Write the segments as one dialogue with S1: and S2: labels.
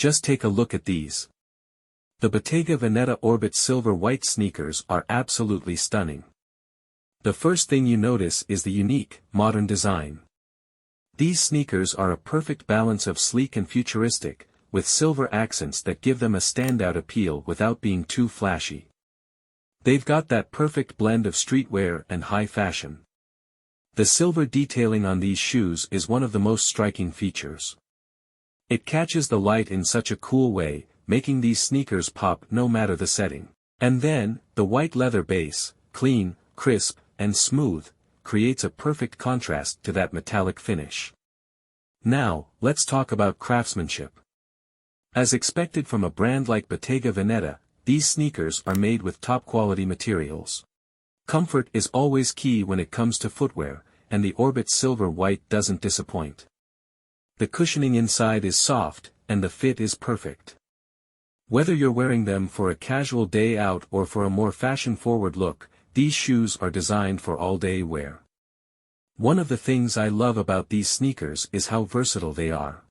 S1: Just take a look at these. The Bottega Veneta Orbit Silver White sneakers are absolutely stunning. The first thing you notice is the unique, modern design. These sneakers are a perfect balance of sleek and futuristic, with silver accents that give them a standout appeal without being too flashy. They've got that perfect blend of streetwear and high fashion. The silver detailing on these shoes is one of the most striking features. It catches the light in such a cool way, making these sneakers pop no matter the setting. And then, the white leather base, clean, crisp, and smooth, creates a perfect contrast to that metallic finish. Now, let's talk about craftsmanship. As expected from a brand like Bottega Veneta, these sneakers are made with top-quality materials. Comfort is always key when it comes to footwear, and the Orbit Silver White doesn't disappoint. The cushioning inside is soft, and the fit is perfect. Whether you're wearing them for a casual day out or for a more fashion-forward look, these shoes are designed for all-day wear. One of the things I love about these sneakers is how versatile they are.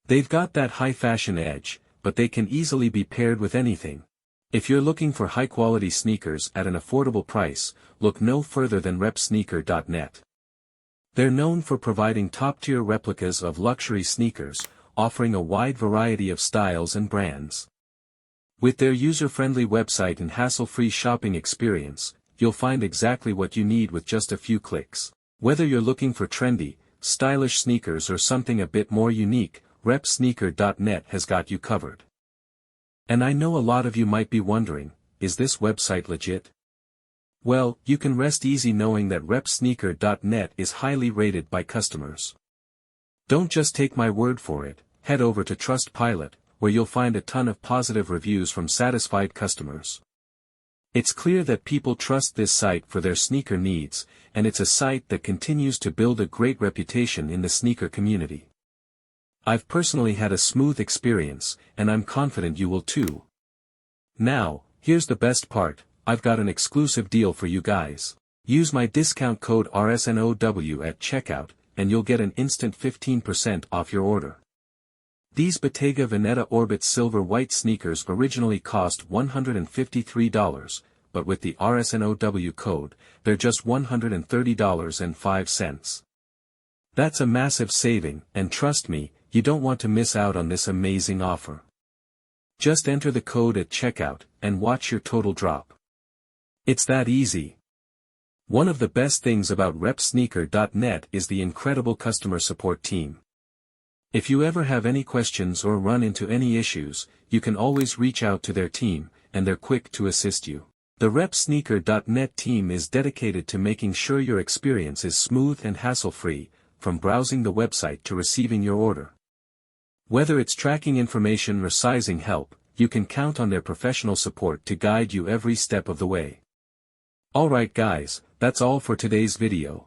S1: They've got that high-fashion edge, but they can easily be paired with anything. If you're looking for high-quality sneakers at an affordable price, look no further than RSNOW. They're known for providing top-tier replicas of luxury sneakers, offering a wide variety of styles and brands. With their user-friendly website and hassle-free shopping experience, you'll find exactly what you need with just a few clicks. Whether you're looking for trendy, stylish sneakers or something a bit more unique, RSNOW has got you covered. And I know a lot of you might be wondering, is this website legit? Well, you can rest easy knowing that RSNOW is highly rated by customers. Don't just take my word for it, head over to Trustpilot, where you'll find a ton of positive reviews from satisfied customers. It's clear that people trust this site for their sneaker needs, and it's a site that continues to build a great reputation in the sneaker community. I've personally had a smooth experience, and I'm confident you will too. Now, here's the best part, I've got an exclusive deal for you guys. Use my discount code RSNOW at checkout, and you'll get an instant 15% off your order. These Bottega Veneta Orbit Silver White sneakers originally cost $153, but with the RSNOW code, they're just $130.05. That's a massive saving, and trust me, you don't want to miss out on this amazing offer. Just enter the code at checkout, and watch your total drop. It's that easy. One of the best things about RSNOW is the incredible customer support team. If you ever have any questions or run into any issues, you can always reach out to their team, and they're quick to assist you. The RSNOW team is dedicated to making sure your experience is smooth and hassle-free, from browsing the website to receiving your order. Whether it's tracking information or sizing help, you can count on their professional support to guide you every step of the way. Alright guys, that's all for today's video.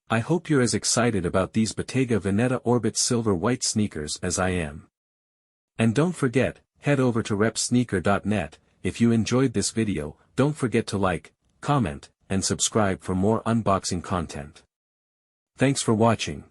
S1: I hope you're as excited about these Bottega Veneta Orbit Silver White sneakers as I am. And don't forget, head over to RSNOW. If you enjoyed this video, don't forget to like, comment, and subscribe for more unboxing content. Thanks for watching.